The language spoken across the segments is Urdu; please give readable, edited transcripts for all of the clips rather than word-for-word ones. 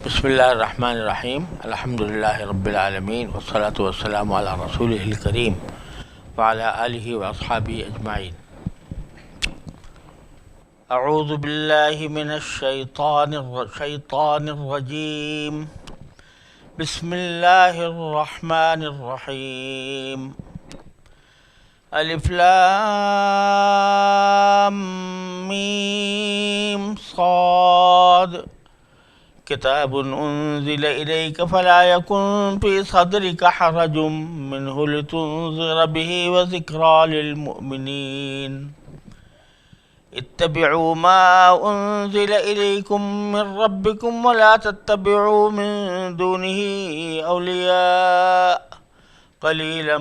بسم اللہ الرحمن الرحیم الحمد للہ رب العالمین والصلاة والسلام علی رسولہ الکریم وعلی آلہ واصحابہ اجمعین۔ اعوذ باللہ من الشیطان الرجیم، بسم اللہ الرحمن الرحیم۔ الف لام میم صاد، کتاب انزل الیک فلا یکن فی صدرک حرج منہ لتنذر به وذکری للمؤمنین۔ اتبعوا ما انزل الیکم من ربکم ولا تتبعوا من دونه اولیاء قلیلا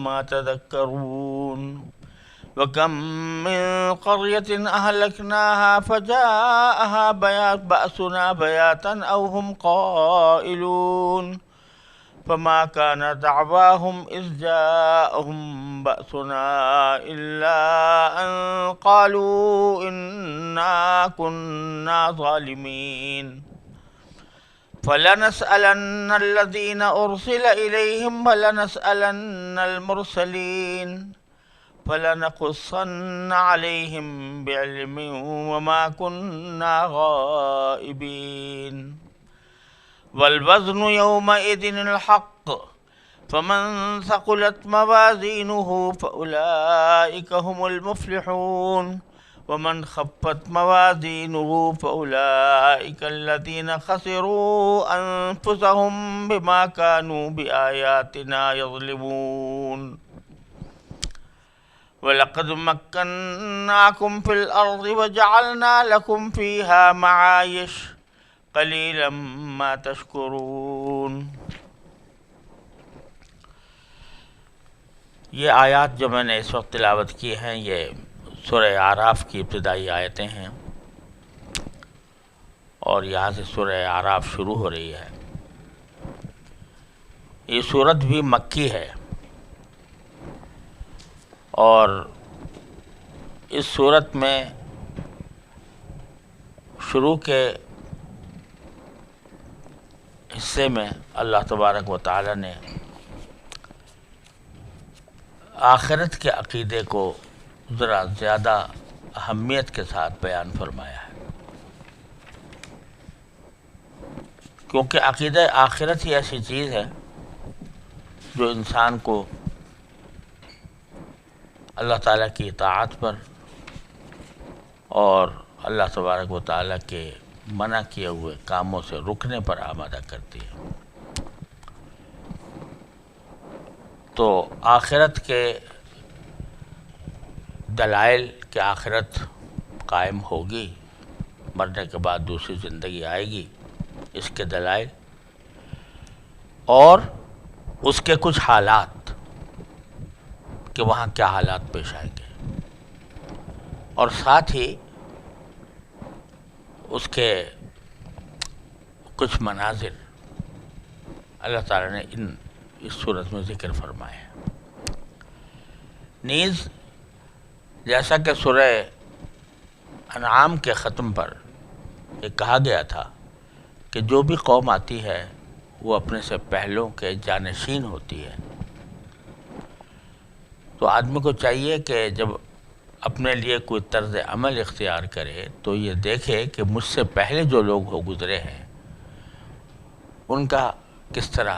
ما تذکرون۔ وَكَم مِّن قَرْيَةٍ أَهْلَكْنَاهَا فَجَاءَهَا بَأْسُنَا بَيَاتًا أَوْ هُمْ قَائِلُونَ فَمَا كَانَ دَعْوَاهُمْ إِذْ جَاءَهُم بَأْسُنَا إِلَّا أَن قَالُوا إِنَّا كُنَّا ظَالِمِينَ۔ فَلَنَسْأَلَنَّ الَّذِينَ أُرْسِلَ إِلَيْهِمْ وَلَنَسْأَلَنَّ الْمُرْسَلِينَ، فَلَنَقُصَّنَّ عَلَيْهِمْ بِعِلْمٍ وَمَا كُنَّا غَائِبِينَ۔ وَالْوَزْنُ يَوْمَئِذٍ الْحَقُّ، فَمَنْ ثَقُلَتْ مَوَازِينُهُ فَأُولَئِكَ هُمُ الْمُفْلِحُونَ، وَمَنْ خَفَّتْ مَوَازِينُهُ فَأُولَئِكَ الَّذِينَ خَسِرُوا أَنفُسَهُمْ بِمَا كَانُوا بِآيَاتِنَا يَظْلِمُونَ۔ وَلَقَدْ مَكَّنَّاكُمْ فِي الْأَرْضِ وَجَعَلْنَا لَكُمْ فِيهَا مَعَايِشَ قَلِيلًا مَا تَشْكُرُونَ۔ یہ آیات جو میں نے اس وقت تلاوت کی ہیں یہ سورہ اعراف کی ابتدائی آیتیں ہیں، اور یہاں سے سورہ اعراف شروع ہو رہی ہے۔ یہ سورت بھی مکی ہے، اور اس صورت میں شروع کے حصے میں اللہ تبارک و تعالی نے آخرت کے عقیدے کو ذرا زیادہ اہمیت کے ساتھ بیان فرمایا ہے، کیونکہ عقیدہ آخرت ہی ایسی چیز ہے جو انسان کو اللہ تعالیٰ کی اطاعت پر اور اللہ تبارک و تعالیٰ کے منع کیے ہوئے کاموں سے رکنے پر آمادہ کرتی ہے۔ تو آخرت کے دلائل کہ آخرت قائم ہوگی، مرنے کے بعد دوسری زندگی آئے گی، اس کے دلائل اور اس کے کچھ حالات کہ وہاں کیا حالات پیش آئیں گے، اور ساتھ ہی اس کے کچھ مناظر اللہ تعالیٰ نے اس صورت میں ذکر فرمائے ہیں۔ نیز جیسا کہ سورہ انعام کے ختم پر یہ کہا گیا تھا کہ جو بھی قوم آتی ہے وہ اپنے سے پہلوں کے جانشین ہوتی ہے، تو آدمی کو چاہیے کہ جب اپنے لیے کوئی طرز عمل اختیار کرے تو یہ دیکھے کہ مجھ سے پہلے جو لوگ ہو گزرے ہیں ان کا کس طرح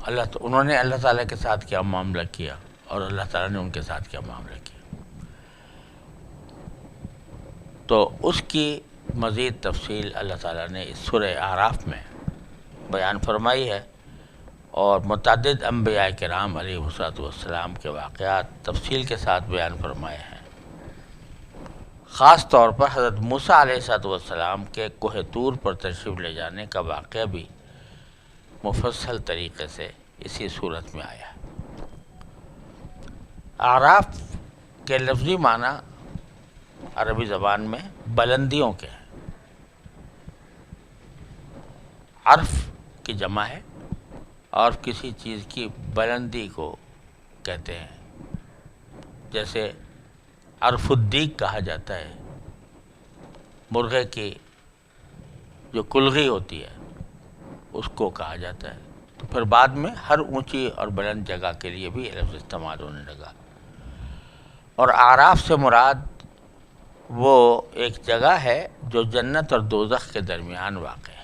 انہوں نے اللہ تعالیٰ کے ساتھ کیا معاملہ کیا اور اللہ تعالیٰ نے ان کے ساتھ کیا معاملہ کیا۔ تو اس کی مزید تفصیل اللہ تعالیٰ نے اس سورہ اعراف میں بیان فرمائی ہے، اور متعدد انبیاء کرام علیہ السلام کے واقعات تفصیل کے ساتھ بیان فرمائے ہیں۔ خاص طور پر حضرت موسیٰ علیہ السلام کے کوہ طور پر تشریف لے جانے کا واقعہ بھی مفصل طریقے سے اسی صورت میں آیا ہے۔ اعراف کے لفظی معنی عربی زبان میں بلندیوں کے ہیں۔ عرف کی جمع ہے اور کسی چیز کی بلندی کو کہتے ہیں، جیسے عرف الدیگ کہا جاتا ہے مرغے کی جو کلغی ہوتی ہے اس کو کہا جاتا ہے. تو پھر بعد میں ہر اونچی اور بلند جگہ کے لیے بھی یہ لفظ استعمال ہونے لگا. اور اعراف سے مراد وہ ایک جگہ ہے جو جنت اور دوزخ کے درمیان واقع ہے،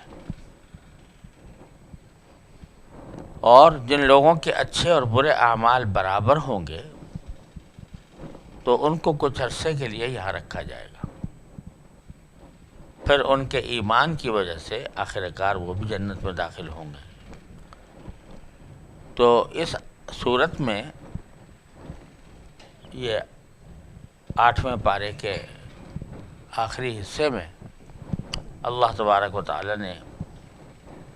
اور جن لوگوں کے اچھے اور برے اعمال برابر ہوں گے تو ان کو کچھ عرصے کے لیے یہاں رکھا جائے گا، پھر ان کے ایمان کی وجہ سے آخر کار وہ بھی جنت میں داخل ہوں گے. تو اس صورت میں یہ 8ویں پارے کے آخری حصے میں اللہ تبارک و تعالی نے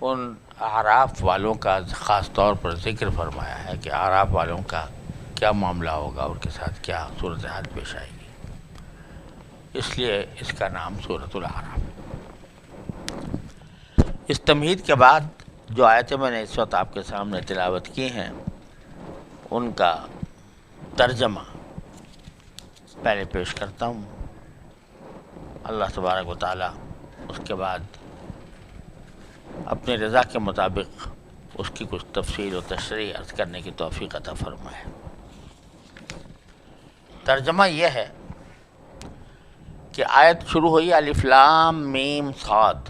ان اعراف والوں کا خاص طور پر ذکر فرمایا ہے کہ اعراف والوں کا کیا معاملہ ہوگا، ان کے ساتھ کیا صورتحال پیش آئے گی. اس لیے اس کا نام سورۃ الاعراف. اس تمہید کے بعد جو آیتیں میں نے اس وقت آپ کے سامنے تلاوت کی ہیں ان کا ترجمہ پہلے پیش کرتا ہوں. اللہ تبارک و تعالیٰ اس کے بعد اپنی رضا کے مطابق اس کی کچھ تفصیل و تشریح عرض کرنے کی توفیق عطا فرمائے. ترجمہ یہ ہے کہ آیت شروع ہوئی الف لام میم صاد.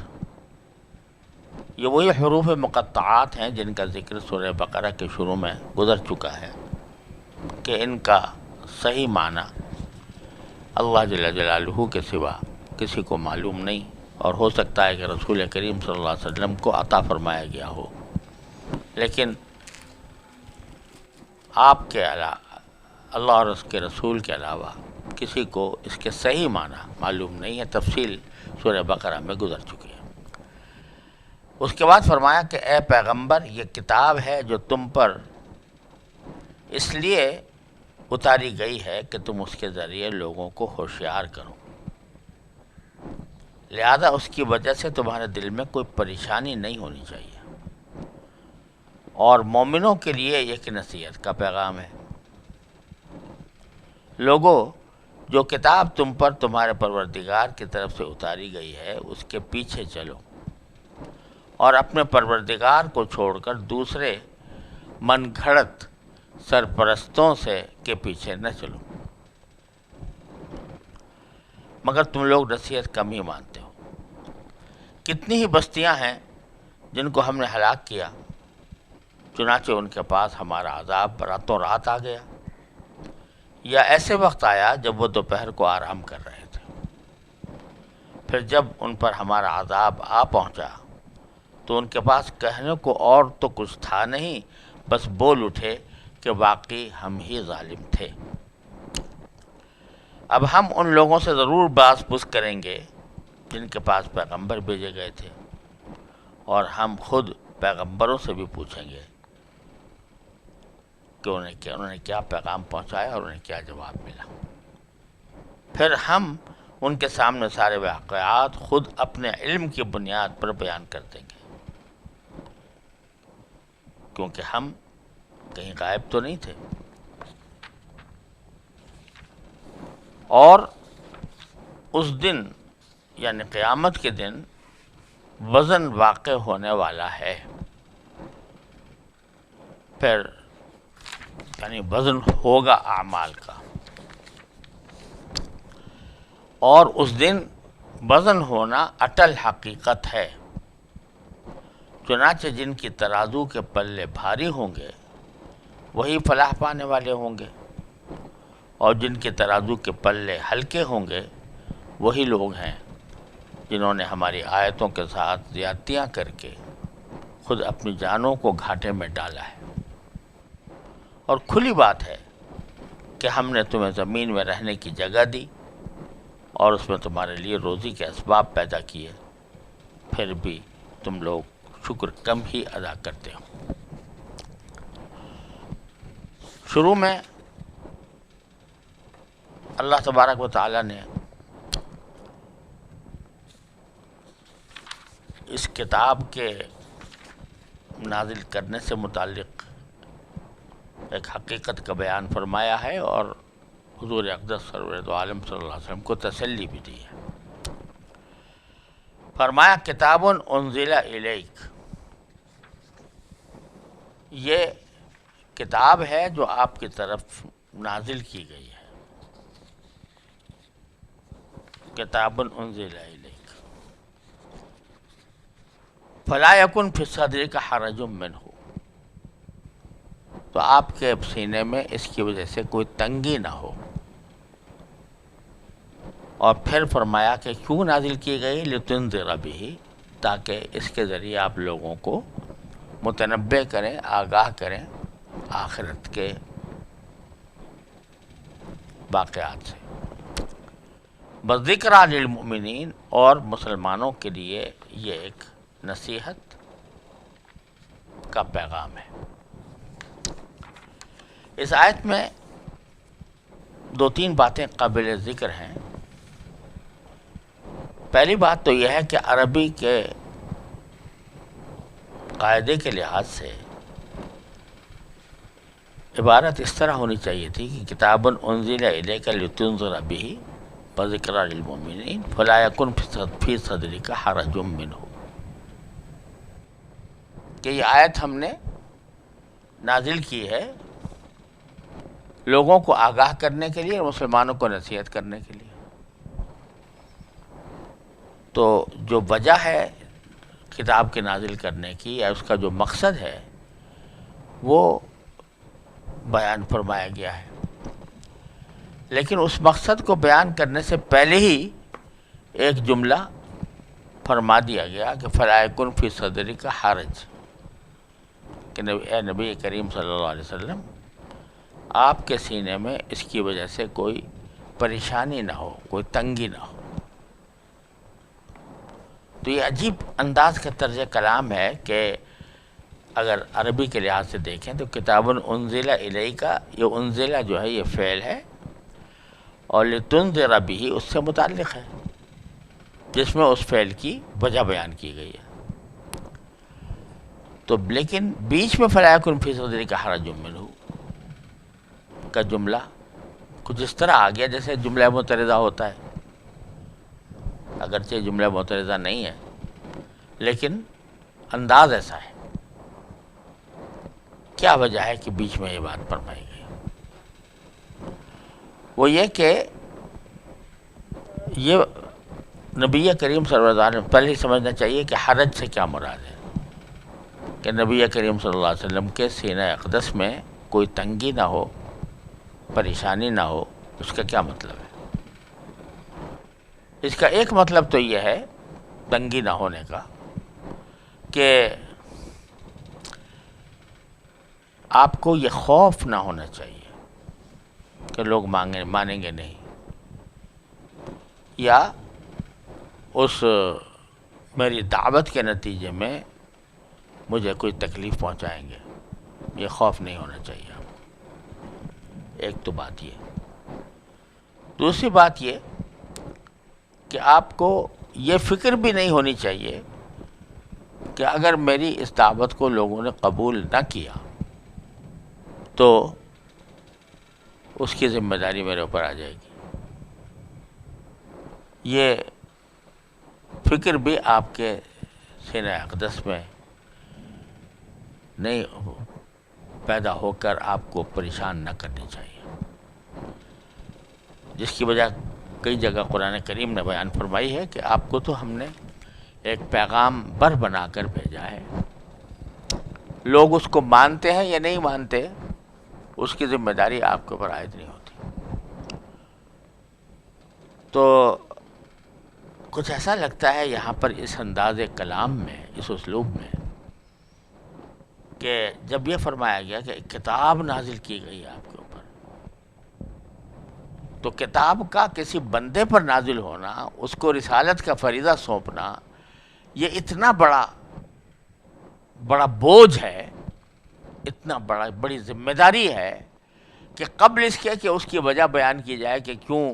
یہ وہی حروف مقطعات ہیں جن کا ذکر سورہ بقرہ کے شروع میں گزر چکا ہے کہ ان کا صحیح معنی اللہ جل جلالہ کے سوا کسی کو معلوم نہیں، اور ہو سکتا ہے کہ رسول کریم صلی اللہ علیہ وسلم کو عطا فرمایا گیا ہو، لیکن آپ کے علاوہ اللہ اور اس کے رسول کے علاوہ کسی کو اس کے صحیح معنی معلوم نہیں ہے. تفصیل سورہ بقرہ میں گزر چکی ہے. اس کے بعد فرمایا کہ اے پیغمبر یہ کتاب ہے جو تم پر اس لیے اتاری گئی ہے کہ تم اس کے ذریعے لوگوں کو ہوشیار کرو، لہذا اس کی وجہ سے تمہارے دل میں کوئی پریشانی نہیں ہونی چاہیے، اور مومنوں کے لیے ایک نصیحت کا پیغام ہے. لوگوں، جو کتاب تم پر تمہارے پروردگار کی طرف سے اتاری گئی ہے اس کے پیچھے چلو، اور اپنے پروردگار کو چھوڑ کر دوسرے من گھڑت سرپرستوں کے پیچھے نہ چلو، مگر تم لوگ نصیحت کم ہی مانتے ہو. کتنی ہی بستیاں ہیں جن کو ہم نے ہلاک کیا، چنانچہ ان کے پاس ہمارا عذاب راتوں رات آ گیا، یا ایسے وقت آیا جب وہ دوپہر کو آرام کر رہے تھے. پھر جب ان پر ہمارا عذاب آ پہنچا تو ان کے پاس کہنے کو اور تو کچھ تھا نہیں، بس بول اٹھے کہ واقعی ہم ہی ظالم تھے. اب ہم ان لوگوں سے ضرور باز پوچھ کریں گے جن کے پاس پیغمبر بھیجے گئے تھے، اور ہم خود پیغمبروں سے بھی پوچھیں گے کہ انہوں نے کیا پیغام پہنچایا اور انہیں کیا جواب ملا. پھر ہم ان کے سامنے سارے واقعات خود اپنے علم کی بنیاد پر بیان کر دیں گے، کیونکہ ہم کہیں غائب تو نہیں تھے. اور اس دن یعنی قیامت کے دن وزن واقع ہونے والا ہے. پھر یعنی وزن ہوگا اعمال کا، اور اس دن وزن ہونا اٹل حقیقت ہے. چنانچہ جن کی ترازو کے پلے بھاری ہوں گے وہی فلاح پانے والے ہوں گے، اور جن کے ترازو کے پلے ہلکے ہوں گے وہی لوگ ہیں جنہوں نے ہماری آیتوں کے ساتھ زیادتیاں کر کے خود اپنی جانوں کو گھاٹے میں ڈالا ہے. اور کھلی بات ہے کہ ہم نے تمہیں زمین میں رہنے کی جگہ دی اور اس میں تمہارے لیے روزی کے اسباب پیدا کیے، پھر بھی تم لوگ شکر کم ہی ادا کرتے ہو. شروع میں اللہ تبارک و تعالی نے اس کتاب کے نازل کرنے سے متعلق ایک حقیقت کا بیان فرمایا ہے، اور حضور اقدس سرور دو عالم صلی اللہ علیہ وسلم کو تسلی بھی دی ہے. فرمایا کتاب انزل الیک، یہ کتاب ہے جو آپ کی طرف نازل کی گئی ہے، کتاب انزل الیک فلا یکن فی صدرک حرج منہ، تو آپ کے سینے میں اس کی وجہ سے کوئی تنگی نہ ہو۔ اور پھر فرمایا کہ کیوں نازل کی گئی؟ لتنذر بہ، تاکہ اس کے ذریعے آپ لوگوں کو متنبع کریں، آگاہ کریں آخرت کے واقعات سے، بذکریٰ للمؤمنین، اور مسلمانوں کے لیے یہ ایک نصیحت کا پیغام ہے۔ اس آیت میں دو تین باتیں قابل ذکر ہیں۔ پہلی بات تو یہ ہے کہ عربی کے قاعدے کے لحاظ سے عبارت اس طرح ہونی چاہیے تھی کہ کتاب انزل الیک لتنذر بہ وذکریٰ للمؤمنین فلا یکن فی صدرک حرج منہ، کہ یہ آیت ہم نے نازل کی ہے لوگوں کو آگاہ کرنے کے لیے اور مسلمانوں کو نصیحت کرنے کے لیے۔ تو جو وجہ ہے کتاب کے نازل کرنے کی یا اس کا جو مقصد ہے وہ بیان فرمایا گیا ہے، لیکن اس مقصد کو بیان کرنے سے پہلے ہی ایک جملہ فرما دیا گیا کہ فلا یکن فی صدرک حرج، کہ اے نبی کریم صلی اللہ علیہ وسلم آپ کے سینے میں اس کی وجہ سے کوئی پریشانی نہ ہو، کوئی تنگی نہ ہو۔ تو یہ عجیب انداز کا طرز کلام ہے کہ اگر عربی کے لحاظ سے دیکھیں تو کتاب انزل الیک، یہ انزلہ جو ہے یہ فعل ہے، اور لتنذر بہ اس سے متعلق ہے جس میں اس فعل کی وجہ بیان کی گئی ہے۔ تو لیکن بیچ میں فلا یکن فی صدرک حرج منہ کا جملہ کچھ اس طرح آ گیا جیسے جملہ معترضہ ہوتا ہے، اگرچہ جملہ معترضہ نہیں ہے لیکن انداز ایسا ہے۔ کیا وجہ ہے کہ بیچ میں یہ بات فرمائی گئی؟ وہ یہ کہ یہ نبی کریم صلی اللہ علیہ وسلم پہلے ہی سمجھنا چاہیے کہ حرج سے کیا مراد ہے، کہ نبی کریم صلی اللہ علیہ وسلم کے سینہ اقدس میں کوئی تنگی نہ ہو، پریشانی نہ ہو، اس کا کیا مطلب ہے؟ اس کا ایک مطلب تو یہ ہے تنگی نہ ہونے کا کہ آپ کو یہ خوف نہ ہونا چاہیے کہ لوگ مانیں گے نہیں، یا اس میری دعوت کے نتیجے میں مجھے کوئی تکلیف پہنچائیں گے، یہ خوف نہیں ہونا چاہیے آپ کو۔ ایک تو بات یہ۔ دوسری بات یہ کہ آپ کو یہ فکر بھی نہیں ہونی چاہیے کہ اگر میری اس دعوت کو لوگوں نے قبول نہ کیا تو اس کی ذمہ داری میرے اوپر آ جائے گی۔ یہ فکر بھی آپ کے سینہ اقدس میں نہیں پیدا ہو کر آپ کو پریشان نہ کرنی چاہیے، جس کی وجہ کئی جگہ قرآن کریم نے بیان فرمائی ہے کہ آپ کو تو ہم نے ایک پیغام بر بنا کر بھیجا ہے، لوگ اس کو مانتے ہیں یا نہیں مانتے اس کی ذمہ داری آپ کے اوپر عائد نہیں ہوتی۔ تو کچھ ایسا لگتا ہے یہاں پر اس انداز کلام میں، اس اسلوب میں، کہ جب یہ فرمایا گیا کہ ایک کتاب نازل کی گئی ہے آپ کے اوپر، تو کتاب کا کسی بندے پر نازل ہونا، اس کو رسالت کا فریضہ سونپنا، یہ اتنا بڑا بوجھ ہے، اتنا بڑی ذمہ داری ہے کہ قبل اس کے کہ اس کی وجہ بیان کی جائے کہ کیوں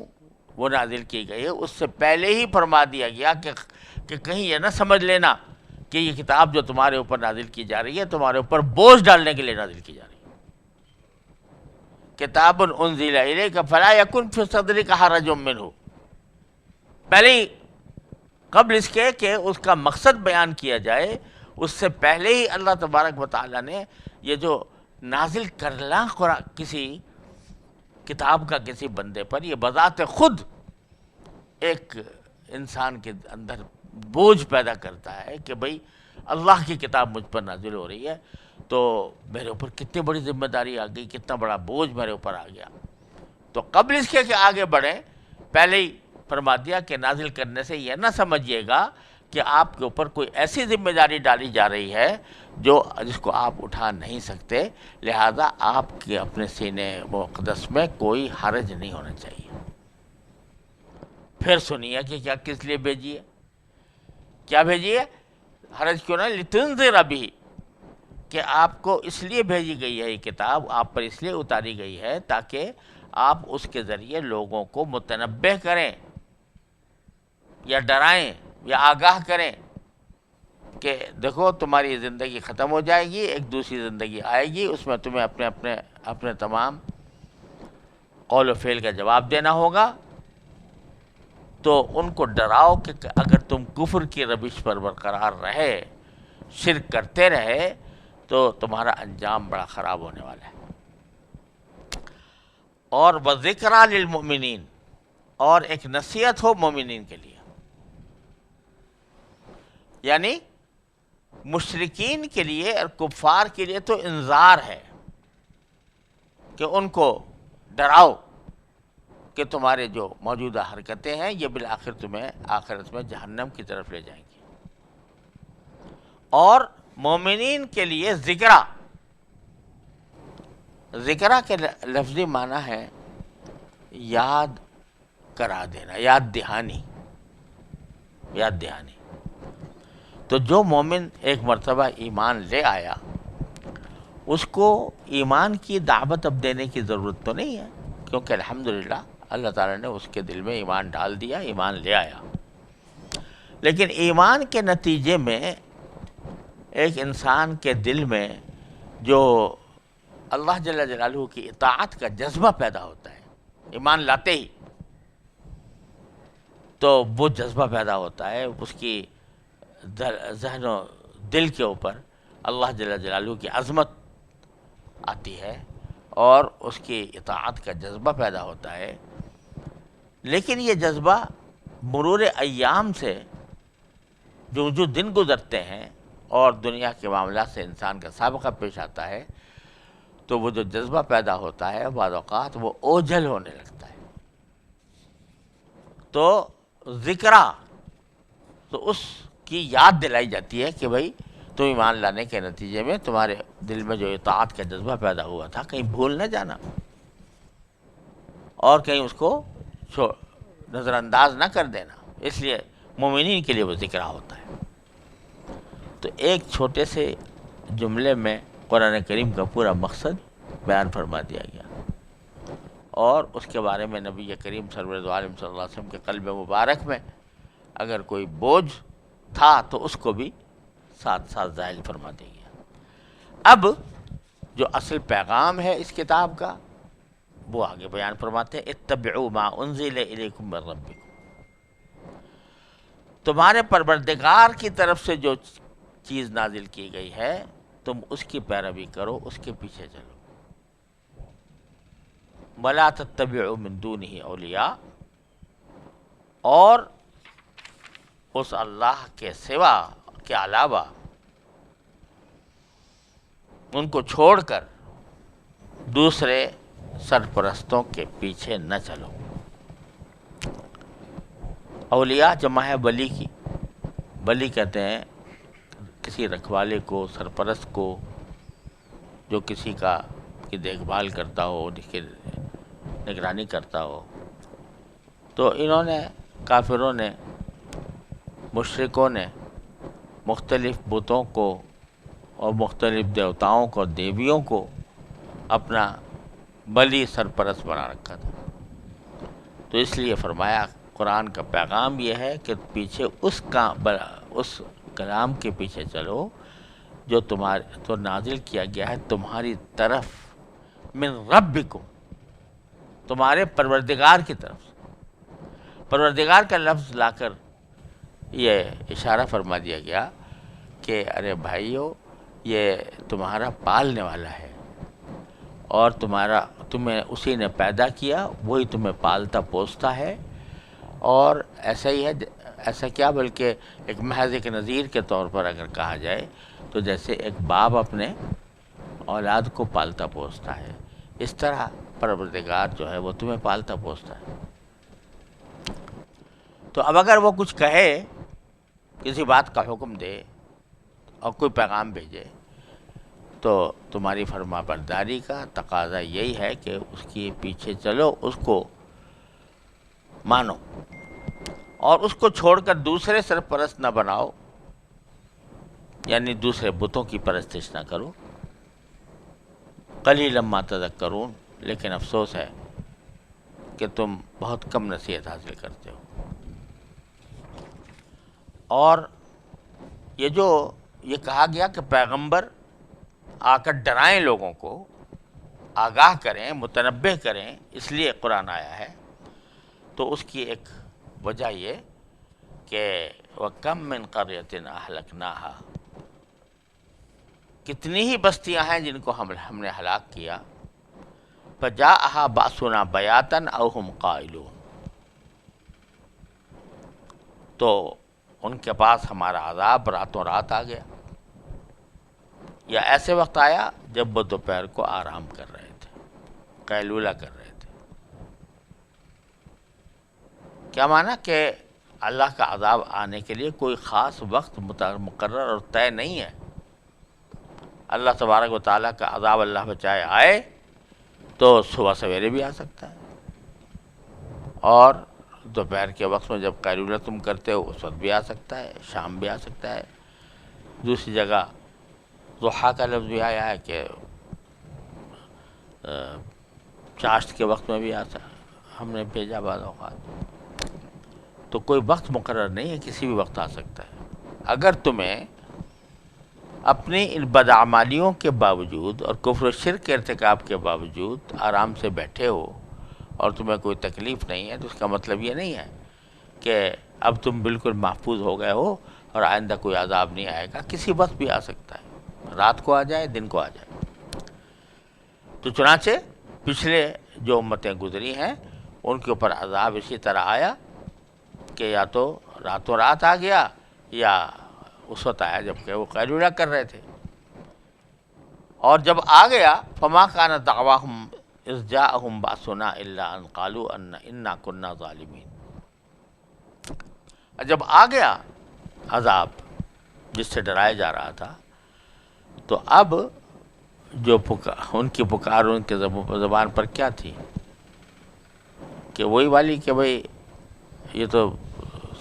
وہ نازل کی گئی ہے، اس سے پہلے ہی فرما دیا گیا کہ کہیں یہ نہ سمجھ لینا کہ یہ کتاب جو تمہارے اوپر نازل کی جا رہی ہے تمہارے اوپر بوجھ ڈالنے کے لیے نازل کی جا رہی ہے۔ کتاب انزل الیک فلا یکن فی صدرک حرج منہ، پہلے ہی قبل اس کے کہ اس کا مقصد بیان کیا جائے، اس سے پہلے ہی اللہ تبارک و تعالیٰ نے یہ جو نازل کرنا قرآن کسی کتاب کا کسی بندے پر، یہ بذات خود ایک انسان کے اندر بوجھ پیدا کرتا ہے کہ بھئی اللہ کی کتاب مجھ پر نازل ہو رہی ہے تو میرے اوپر کتنی بڑی ذمہ داری آ گئی، کتنا بڑا بوجھ میرے اوپر آ گیا۔ تو قبل اس کے کہ آگے بڑھیں، پہلے ہی فرما دیا کہ نازل کرنے سے یہ نہ سمجھیے گا کہ آپ کے اوپر کوئی ایسی ذمہ داری ڈالی جا رہی ہے جس کو آپ اٹھا نہیں سکتے، لہذا آپ کے اپنے سینے مقدس میں کوئی حرج نہیں ہونا چاہیے۔ پھر سنیے کہ کیا کس لیے بھیجی ہے، کیا بھیجی ہے؟ حرج کیوں نہ، لتنذر بہ، کہ آپ کو اس لیے بھیجی گئی ہے یہ کتاب، آپ پر اس لیے اتاری گئی ہے تاکہ آپ اس کے ذریعے لوگوں کو متنبہ کریں یا ڈرائیں یا آگاہ کریں کہ دیکھو تمہاری زندگی ختم ہو جائے گی، ایک دوسری زندگی آئے گی، اس میں تمہیں اپنے تمام قول و فعل کا جواب دینا ہوگا، تو ان کو ڈراؤ کہ اگر تم کفر کی روش پر برقرار رہے، شرک کرتے رہے، تو تمہارا انجام بڑا خراب ہونے والا ہے۔ اور وَذِكْرَى لِلْمُؤْمِنِينَ، اور ایک نصیحت ہو مومنین کے لیے، یعنی مشرکین کے لیے اور کفار کے لیے تو انذار ہے کہ ان کو ڈراؤ کہ تمہارے جو موجودہ حرکتیں ہیں یہ بالآخر تمہیں آخرت میں جہنم کی طرف لے جائیں گی۔ اور مومنین کے لیے ذکرہ، ذکرہ کے لفظی معنی ہے یاد کرا دینا، یاد دہانی، یاد دہانی۔ تو جو مومن ایک مرتبہ ایمان لے آیا، اس کو ایمان کی دعوت اب دینے کی ضرورت تو نہیں ہے، کیونکہ الحمدللہ اللہ تعالیٰ نے اس کے دل میں ایمان ڈال دیا، ایمان لے آیا۔ لیکن ایمان کے نتیجے میں ایک انسان کے دل میں جو اللہ جل جلالہ کی اطاعت کا جذبہ پیدا ہوتا ہے ایمان لاتے ہی، تو وہ جذبہ پیدا ہوتا ہے، اس کی ذہن و دل کے اوپر اللہ جل جلالہ کی عظمت آتی ہے اور اس کی اطاعت کا جذبہ پیدا ہوتا ہے۔ لیکن یہ جذبہ مرور ایام سے جو دن گزرتے ہیں اور دنیا کے معاملات سے انسان کا سابقہ پیش آتا ہے، تو وہ جو جذبہ پیدا ہوتا ہے بعض اوقات وہ اوجھل ہونے لگتا ہے۔ تو ذکرہ، تو اس کی یاد دلائی جاتی ہے کہ بھائی تم ایمان لانے کے نتیجے میں تمہارے دل میں جو اطاعت کا جذبہ پیدا ہوا تھا کہیں بھول نہ جانا، اور کہیں اس کو نظر انداز نہ کر دینا، اس لیے مومنین کے لیے وہ ذکرہ ہوتا ہے۔ تو ایک چھوٹے سے جملے میں قرآن کریم کا پورا مقصد بیان فرما دیا گیا، اور اس کے بارے میں نبی کریم سرور دو عالم صلی اللہ علیہ وسلم کے قلب مبارک میں اگر کوئی بوجھ تھا تو اس کو بھی ساتھ ساتھ ظاہر فرما دیا گیا۔ اب جو اصل پیغام ہے اس کتاب کا وہ آگے بیان فرماتے ہیں، اتبعوا ما انزل الیکم من ربکم، تمہارے پروردگار کی طرف سے جو چیز نازل کی گئی ہے تم اس کی پیروی کرو، اس کے پیچھے چلو۔ وَلَا تَتَّبِعُوا مِن دُونِهِ أَوْلِيَاءَ، اور اس اللہ کے سوا کے علاوہ ان کو چھوڑ کر دوسرے سرپرستوں کے پیچھے نہ چلو۔ اولیاء جمع ہے ولی کی، ولی کہتے ہیں کسی رکھوالے کو، سرپرست کو، جو کسی کی دیکھ بھال کرتا ہو، اس کی نگرانی کرتا ہو۔ تو انہوں نے، کافروں نے، مشرکوں نے مختلف بتوں کو اور مختلف دیوتاؤں کو، دیویوں کو اپنا ولی سرپرست بنا رکھا تھا۔ تو اس لیے فرمایا قرآن کا پیغام یہ ہے کہ پیچھے اس کلام کے پیچھے چلو جو تو نازل کیا گیا ہے تمہاری طرف، من ربکم، تمہارے پروردگار کی طرف سے۔ پروردگار کا لفظ لا کر یہ اشارہ فرما دیا گیا کہ ارے بھائیو یہ تمہارا پالنے والا ہے، اور تمہیں اسی نے پیدا کیا، وہی تمہیں پالتا پوستا ہے، اور ایسا ہی ہے، ایسا کیا بلکہ ایک محض ایک نظیر کے طور پر اگر کہا جائے تو جیسے ایک باپ اپنے اولاد کو پالتا پوستا ہے، اس طرح پروردگار جو ہے وہ تمہیں پالتا پوستا ہے۔ تو اب اگر وہ کچھ کہے، کسی بات کا حکم دے اور کوئی پیغام بھیجے، تو تمہاری فرما برداری کا تقاضا یہی ہے کہ اس کے پیچھے چلو، اس کو مانو، اور اس کو چھوڑ کر دوسرے سرپرست نہ بناؤ، یعنی دوسرے بتوں کی پرستش نہ کرو۔ قلیلا ما تذکرون، لیکن افسوس ہے کہ تم بہت کم نصیحت حاصل کرتے ہو۔ اور یہ کہا گیا کہ پیغمبر آ کر ڈرائیں، لوگوں کو آگاہ کریں، متنبہ کریں، اس لیے قرآن آیا ہے، تو اس کی ایک وجہ یہ کہ وَكَم مِّن قَرْيَةٍ أَهْلَكْنَاهَا، کتنی ہی بستیاں ہیں جن کو ہم نے ہلاک کیا، فَجَاءَهَا بَأْسُنَا بَيَاتًا أَوْ هُمْ قَائِلُونَ، تو ان کے پاس ہمارا عذاب راتوں رات آ گیا، یا ایسے وقت آیا جب وہ دوپہر کو آرام کر رہے تھے، قیلولہ کر رہے تھے۔ کیا معنی کہ اللہ کا عذاب آنے کے لیے کوئی خاص وقت مقرر اور طے نہیں ہے۔ اللہ تبارک و تعالیٰ کا عذاب اللہ بچائے آئے تو صبح سویرے بھی آ سکتا ہے، اور دوپہر کے وقت میں جب قیلولہ تم کرتے ہو اس وقت بھی آ سکتا ہے، شام بھی آ سکتا ہے۔ دوسری جگہ ضحیٰ کا لفظ بھی آیا ہے کہ چاشت کے وقت میں بھی ہم نے بھیجا بعض اوقات۔ تو کوئی وقت مقرر نہیں ہے، کسی بھی وقت آ سکتا ہے۔ اگر تمہیں اپنی ان بدعمالیوں کے باوجود اور کفر و شرک کے ارتکاب کے باوجود آرام سے بیٹھے ہو اور تمہیں کوئی تکلیف نہیں ہے، تو اس کا مطلب یہ نہیں ہے کہ اب تم بالکل محفوظ ہو گئے ہو اور آئندہ کوئی عذاب نہیں آئے گا۔ کسی وقت بھی آ سکتا ہے، رات کو آ جائے، دن کو آ جائے۔ تو چنانچہ پچھلے جو امتیں گزری ہیں ان کے اوپر عذاب اسی طرح آیا کہ یا تو راتوں رات آ گیا، یا اس وقت آیا جب کہ وہ قیلولہ کر رہے تھے۔ اور جب آ گیا فما کان دعواہم اذ جاءہم بأسنا الا ان قالوا انا كنا ظالمین، جب آ گیا عذاب جس سے ڈرایا جا رہا تھا، تو اب جو ان کی پکار ان کے زبان پر کیا تھی کہ وہی والی کہ بھئی یہ تو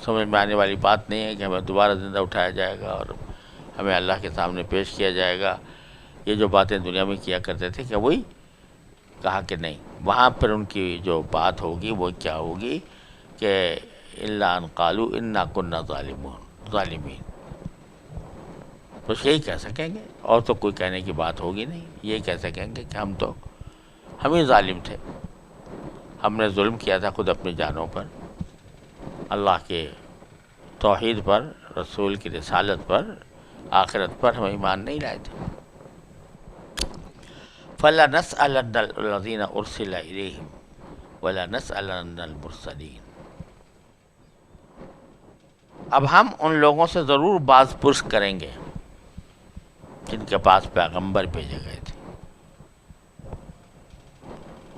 سمجھ میں آنے والی بات نہیں ہے کہ ہمیں دوبارہ زندہ اٹھایا جائے گا اور ہمیں اللہ کے سامنے پیش کیا جائے گا۔ یہ جو باتیں دنیا میں کیا کرتے تھے، کہ وہی کہا کہ نہیں، وہاں پر ان کی جو بات ہوگی وہ کیا ہوگی کہ الا ان قالوا انا كنا ظالمین، بس یہی کہہ سکیں گے، اور تو کوئی کہنے کی بات ہوگی نہیں۔ یہ کہہ سکیں گے کہ ہم ہی ظالم تھے، ہم نے ظلم کیا تھا خود اپنی جانوں پر، اللہ کے توحید پر، رسول کی رسالت پر، آخرت پر ہم ایمان نہیں لائے تھے۔ فَلَنَسْأَلَنَّ الَّذِينَ أُرْسِلَ إِلَيْهِمْ وَلَنَسْأَلَنَّ الْمُرْسَلِينَ، اب ہم ان لوگوں سے ضرور باز پرس کریں گے جن کے پاس پیغمبر بھیجے گئے تھے۔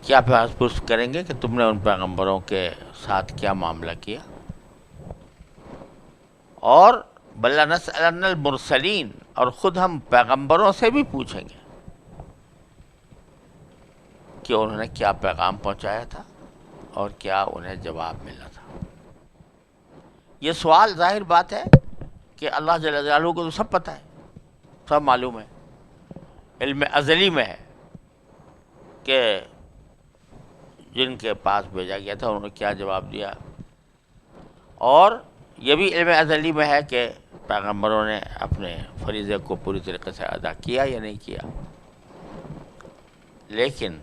کیا باز پرس کریں گے کہ تم نے ان پیغمبروں کے ساتھ کیا معاملہ کیا، اور بَلَنَسْأَلَنَّ الْمُرْسَلِينَ، اور خود ہم پیغمبروں سے بھی پوچھیں گے کہ انہوں نے کیا پیغام پہنچایا تھا اور کیا انہیں جواب ملا تھا۔ یہ سوال ظاہر بات ہے کہ اللہ جل جلالہ کو تو سب پتہ ہے، سب معلوم ہے، علم ازلی میں ہے کہ جن کے پاس بھیجا گیا تھا انہوں نے کیا جواب دیا، اور یہ بھی علم ازلی میں ہے کہ پیغمبروں نے اپنے فریضے کو پوری طریقے سے ادا کیا یا نہیں کیا۔ لیکن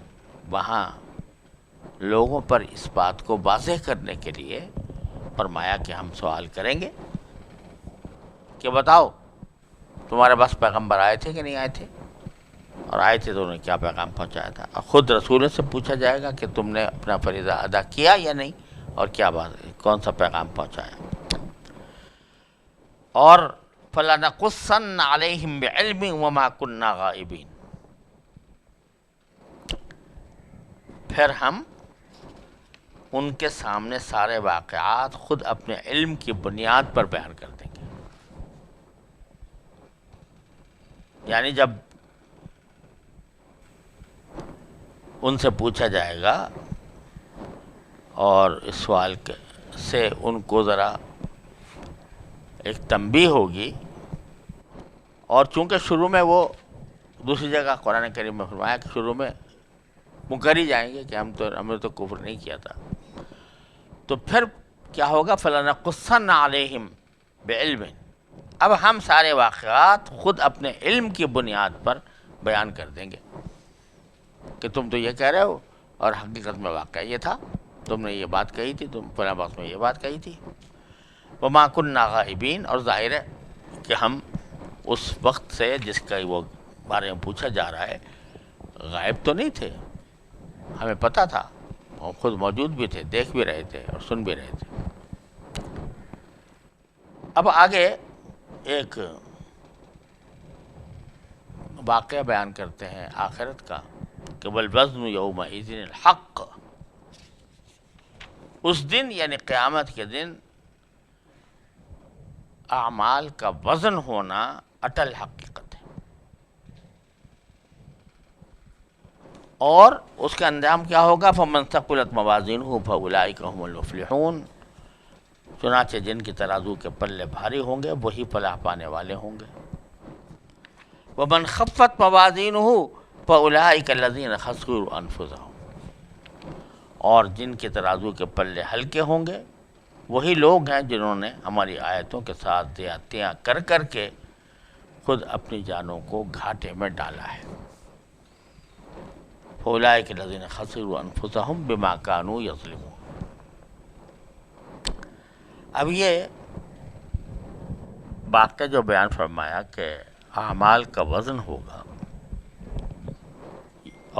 وہاں لوگوں پر اس بات کو واضح کرنے کے لیے فرمایا کہ ہم سوال کریں گے کہ بتاؤ تمہارے پاس پیغمبر آئے تھے کہ نہیں آئے تھے، اور آئے تھے تو انہوں نے کیا پیغام پہنچایا تھا. اور خود رسولوں سے پوچھا جائے گا کہ تم نے اپنا فریضہ ادا کیا یا نہیں، اور کیا بات، کون سا پیغام پہنچایا. اور فَلَنَقُصَّنَّ عَلَيْهِمْ بِعِلْمٍ وَمَا كُنَّا غَائِبِينَ، پھر ہم ان کے سامنے سارے واقعات خود اپنے علم کی بنیاد پر بیان کر دیں گے. یعنی جب ان سے پوچھا جائے گا اور اس سوال سے ان کو ذرا ایک تنبیہ ہوگی، اور چونکہ شروع میں وہ دوسری جگہ قرآن کریم میں فرمایا کہ شروع میں مکر ہی جائیں گے کہ ہم نے تو کفر نہیں کیا تھا، تو پھر کیا ہوگا؟ فَلَنَقُصَّنَّ عَلَيْهِمْ بِعِلْمٍ، اب ہم سارے واقعات خود اپنے علم کی بنیاد پر بیان کر دیں گے کہ تم تو یہ کہہ رہے ہو اور حقیقت میں واقعہ یہ تھا، تم نے یہ بات کہی تھی، تم فلاں وقت میں یہ بات کہی تھی. وَمَا كُنَّا غَائِبِينَ، اور ظاہر ہے کہ ہم اس وقت سے جس کا وہ بارے میں پوچھا جا رہا ہے غائب تو نہیں تھے، ہمیں پتہ تھا، ہم خود موجود بھی تھے، دیکھ بھی رہے تھے اور سن بھی رہے تھے. اب آگے ایک واقعہ بیان کرتے ہیں آخرت کا کہ وَالْوَزْنُ يَوْمَئِذٍ الْحَقُّ، اس دن یعنی قیامت کے دن اعمال کا وزن ہونا اٹل حقیقت ہے، اور اس کا انجام کیا ہوگا؟ فَمَنْ ثَقُلَتْ مَوَازِينُهُ فَأُولَئِكَ هُمُ الْمُفْلِحُونَ، چنانچہ جن کی ترازو کے پلے بھاری ہوں گے وہی فلاح پانے والے ہوں گے. وَمَنْ خَفَّتْ مَوَازِينُهُ فَأُولَئِكَ الَّذِينَ خَسِرُوا أَنفُسَهُمْ، اور جن کے ترازو کے پلے ہلکے ہوں گے وہی لوگ ہیں جنہوں نے ہماری آیتوں کے ساتھ زیادتیاں کر کر کے خود اپنی جانوں کو گھاٹے میں ڈالا ہے. فَأُولَئِكَ الَّذِينَ خَسِرُوا أَنفُسَهُمْ بِمَا كَانُوا يَظْلِمُونَ. اب یہ واقعہ جو بیان فرمایا کہ اعمال کا وزن ہوگا،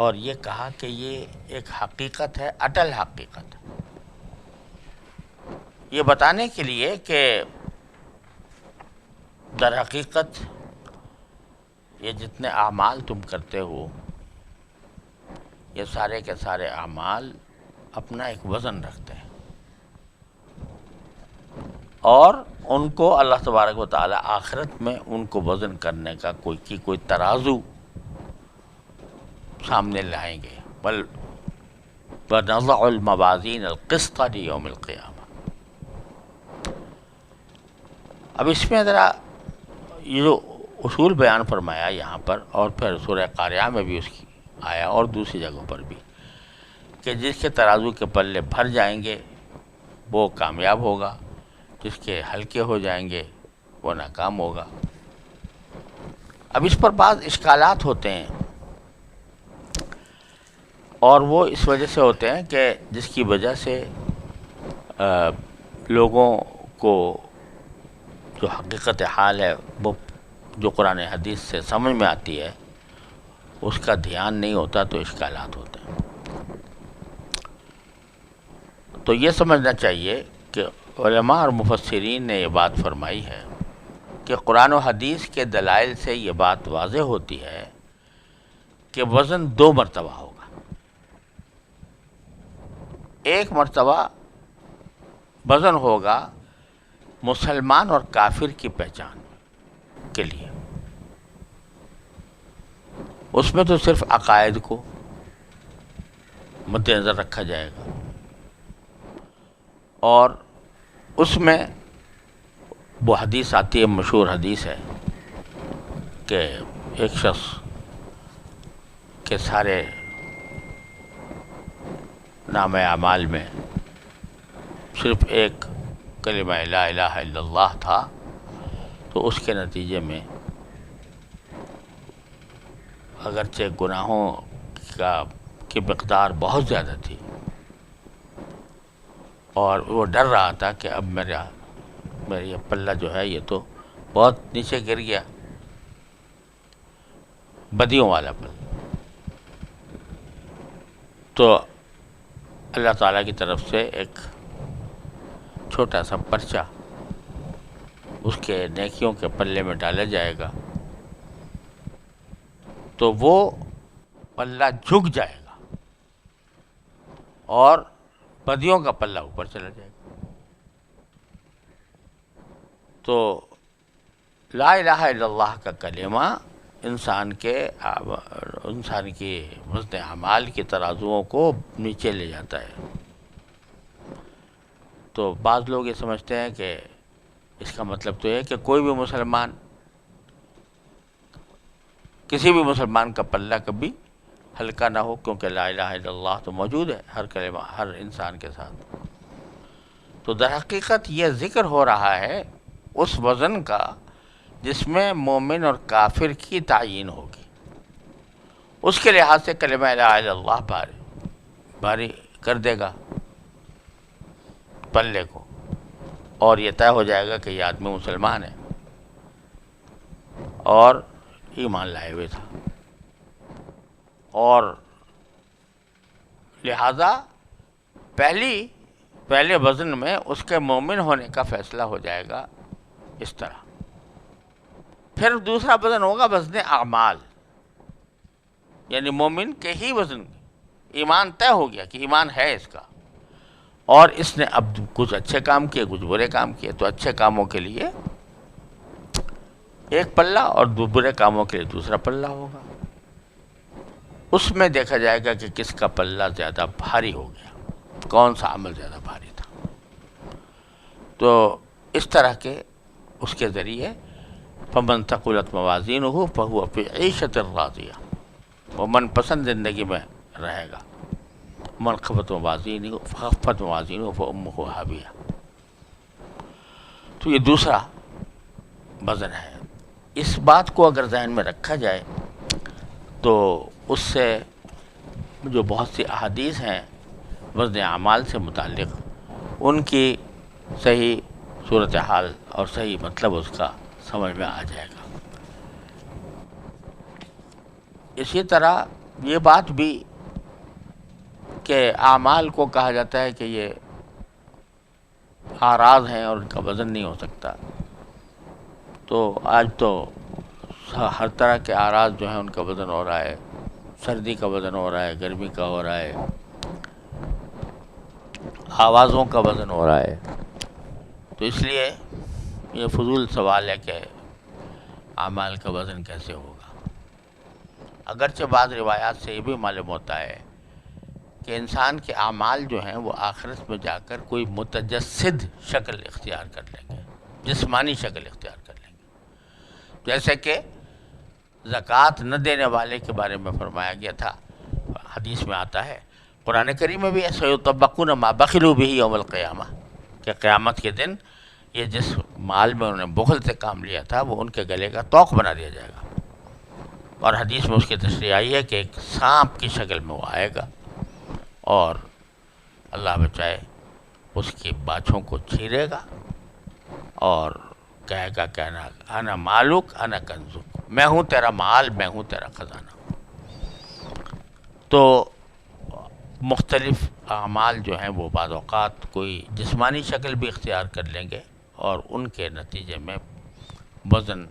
اور یہ کہا کہ یہ ایک حقیقت ہے، اٹل حقیقت ہے، یہ بتانے کے لیے کہ در حقیقت یہ جتنے اعمال تم کرتے ہو، یہ سارے کے سارے اعمال اپنا ایک وزن رکھتے ہیں، اور ان کو اللہ تبارک و تعالی آخرت میں ان کو وزن کرنے کا کوئی ترازو سامنے لائیں گے. بل وَنَضَعُ الْمَوَازِينَ الْقِسْطَ لِيَوْمِ الْقِيَامَةِ. اب اس میں ذرا یہ جو اصول بیان فرمایا یہاں پر، اور پھر سورہ قاریہ میں بھی اس کی آیا اور دوسری جگہوں پر بھی، کہ جس کے ترازو کے پلے بھر جائیں گے وہ کامیاب ہوگا، جس کے ہلکے ہو جائیں گے وہ ناکام ہوگا. اب اس پر بعض اشکالات ہوتے ہیں، اور وہ اس وجہ سے ہوتے ہیں کہ جس کی وجہ سے لوگوں کو جو حقیقت حال ہے وہ جو قرآن حدیث سے سمجھ میں آتی ہے اس کا دھیان نہیں ہوتا، تو اشکالات ہوتے ہیں. تو یہ سمجھنا چاہیے کہ علماء اور مفسرین نے یہ بات فرمائی ہے کہ قرآن و حدیث کے دلائل سے یہ بات واضح ہوتی ہے کہ وزن 2 مرتبہ ہوگا. ایک مرتبہ وزن ہوگا مسلمان اور کافر کی پہچان کے لیے، اس میں تو صرف عقائد کو مد نظر رکھا جائے گا، اور اس میں وہ حدیث آتی ہے، مشہور حدیث ہے کہ ایک شخص کے سارے نام اعمال میں صرف ایک کلمہ لا الہ الا اللہ تھا، تو اس کے نتیجے میں اگرچہ گناہوں کی مقدار بہت زیادہ تھی، اور وہ ڈر رہا تھا کہ اب میرا یہ پلہ جو ہے یہ تو بہت نیچے گر گیا، بدیوں والا پلہ. تو اللہ تعالیٰ کی طرف سے ایک چھوٹا سا پرچہ اس کے نیکیوں کے پلے میں ڈالا جائے گا تو وہ پلہ جھک جائے گا اور بدیوں کا پلہ اوپر چلا جائے گا. تو لا الہ الا اللہ کا کلمہ انسان کی وزن اعمال کے ترازوؤں کو نیچے لے جاتا ہے. تو بعض لوگ یہ سمجھتے ہیں کہ اس کا مطلب تو یہ ہے کہ کوئی بھی مسلمان، کسی بھی مسلمان کا پلہ کبھی ہلکا نہ ہو، کیونکہ لا الہ الا اللہ تو موجود ہے ہر کلمہ، ہر انسان کے ساتھ. تو در حقیقت یہ ذکر ہو رہا ہے اس وزن کا جس میں مومن اور کافر کی تعیین ہوگی. اس کے لحاظ سے کلمہ لا الہ الا اللہ بھاری کر دے گا پلے کو، اور یہ طے ہو جائے گا کہ یہ آدمی مسلمان ہے اور ایمان لائے ہوئے تھا. اور لہذا پہلے وزن میں اس کے مومن ہونے کا فیصلہ ہو جائے گا اس طرح. پھر دوسرا وزن ہوگا وزن اعمال، یعنی مومن کے ہی وزن. ایمان طے ہو گیا کہ ایمان ہے اس کا، اور اس نے اب کچھ اچھے کام کیے کچھ برے کام کیے، تو اچھے کاموں کے لیے ایک پلہ اور برے کاموں کے لیے دوسرا پلہ ہوگا. اس میں دیکھا جائے گا کہ کس کا پلہ زیادہ بھاری ہو گیا، کون سا عمل زیادہ بھاری تھا. تو اس طرح کے اس کے ذریعے فمن ثقلت موازینہ فہو فی عیشۃ راضیہ، وہ من پسند زندگی میں رہے گا. من خفت موازینہ فامہ ہاویہ. تو یہ دوسرا وزن ہے. اس بات کو اگر ذہن میں رکھا جائے تو اس سے جو بہت سی احادیث ہیں وزن اعمال سے متعلق، ان کی صحیح صورتحال اور صحیح مطلب اس کا سمجھ میں آ جائے گا. اسی طرح یہ بات بھی کہ اعمال کو کہا جاتا ہے کہ یہ اعراض ہیں اور ان کا وزن نہیں ہو سکتا. تو آج تو ہر طرح کے اعراض جو ہیں ان کا وزن ہو رہا ہے. سردی کا وزن ہو رہا ہے، گرمی کا ہو رہا ہے، آوازوں کا وزن ہو رہا ہے. تو اس لیے یہ فضول سوال ہے کہ اعمال کا وزن کیسے ہوگا. اگرچہ بعض روایات سے یہ بھی معلوم ہوتا ہے کہ انسان کے اعمال جو ہیں وہ آخرت میں جا کر کوئی متجسد شکل اختیار کر لیں گے، جسمانی شکل اختیار کر لیں گے. جیسے کہ زکوٰۃ نہ دینے والے کے بارے میں فرمایا گیا تھا، حدیث میں آتا ہے، قرآن کریم میں بھی ہے، سَيُطَبَّقُونَ مَا بَخِلُوا بِهِ يَوْمَ الْقِيَامَةِ، کہ قیامت کے دن یہ جس مال میں انہوں نے بخل سے کام لیا تھا وہ ان کے گلے کا طوق بنا دیا جائے گا. اور حدیث میں اس کی تشریح آئی ہے کہ ایک سانپ کی شکل میں وہ آئے گا اور اللہ بچائے اس کی باچھوں کو چیرے گا اور کہے گا کہ انا مالک انا کنزک، میں ہوں تیرا مال، میں ہوں تیرا خزانہ. تو مختلف اعمال جو ہیں وہ بعض اوقات کوئی جسمانی شکل بھی اختیار کر لیں گے، اور ان کے نتیجے میں وزن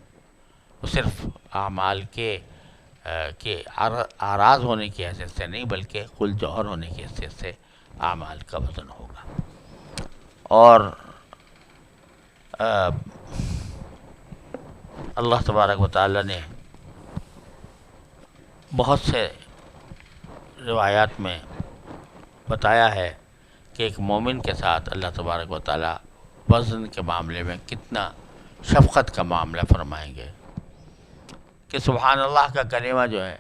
صرف اعمال کے اعراض ہونے کی حیثیت سے نہیں بلکہ کل جوہر ہونے کی حیثیت سے اعمال کا وزن ہوگا. اور اللہ تبارک و تعالیٰ نے بہت سے روایات میں بتایا ہے کہ ایک مومن کے ساتھ اللہ تبارک و تعالیٰ وزن کے معاملے میں کتنا شفقت کا معاملہ فرمائیں گے کہ سبحان اللہ کا کلمہ جو ہے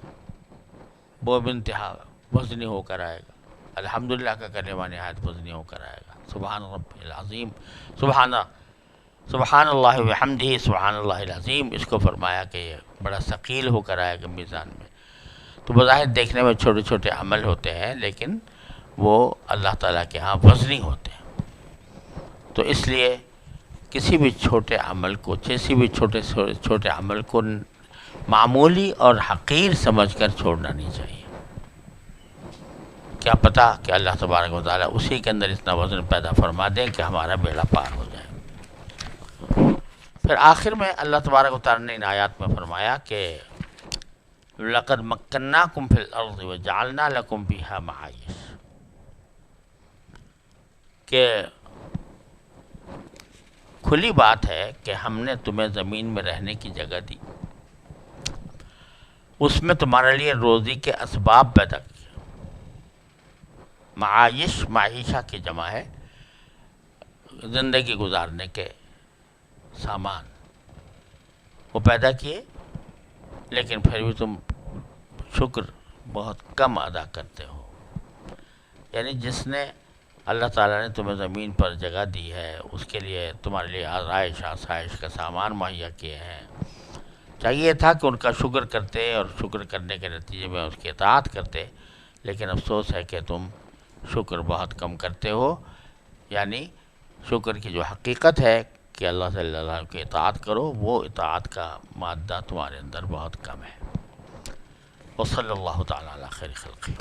وہ بانتہا وزنی ہو کر آئے گا. الحمدللہ کا کلمہ نہایت وزنی ہو کر آئے گا. سبحان رب العظیم، سبحان اللہ وحمدہ سبحان اللہ العظیم، اس کو فرمایا کہ یہ بڑا ثقیل ہو کر آئے گا میزان میں. تو بظاہر دیکھنے میں چھوٹے چھوٹے عمل ہوتے ہیں لیکن وہ اللہ تعالیٰ کے ہاں وزنی ہوتے ہیں. تو اس لیے کسی بھی چھوٹے عمل کو، کسی بھی چھوٹے عمل کو معمولی اور حقیر سمجھ کر چھوڑنا نہیں چاہیے۔ کیا پتہ کہ اللہ تبارک و تعالیٰ اسی کے اندر اتنا وزن پیدا فرما دیں کہ ہمارا بیڑا پار ہو جائے۔ پھر آخر میں اللہ تبارک و تعالیٰ نے ان آیات میں فرمایا کہ لَقَدْ مَكَّنَّاكُمْ فِي الْأَرْضِ وَجَعَلْنَا لَكُمْ فِيهَا مَعَايِشَ، کہ کھلی بات ہے کہ ہم نے تمہیں زمین میں رہنے کی جگہ دی، اس میں تمہارے لیے روزی کے اسباب پیدا کیے۔ معاش معیشہ کی جمع ہے، زندگی گزارنے کے سامان وہ پیدا کیے، لیکن پھر بھی تم شکر بہت کم ادا کرتے ہو۔ یعنی جس نے اللہ تعالیٰ نے تمہیں زمین پر جگہ دی ہے، اس کے لیے تمہارے لیے آرائش آسائش کا سامان مہیا کیے ہیں، چاہیے تھا کہ ان کا شکر کرتے اور شکر کرنے کے نتیجے میں اس کی اطاعت کرتے، لیکن افسوس ہے کہ تم شکر بہت کم کرتے ہو۔ یعنی شکر کی جو حقیقت ہے کہ اللہ صلی اللہ علیہ وسلم کی اطاعت کرو، وہ اطاعت کا مادہ تمہارے اندر بہت کم ہے۔ وصلی اللہ تعالیٰ علی خیر خلقہ۔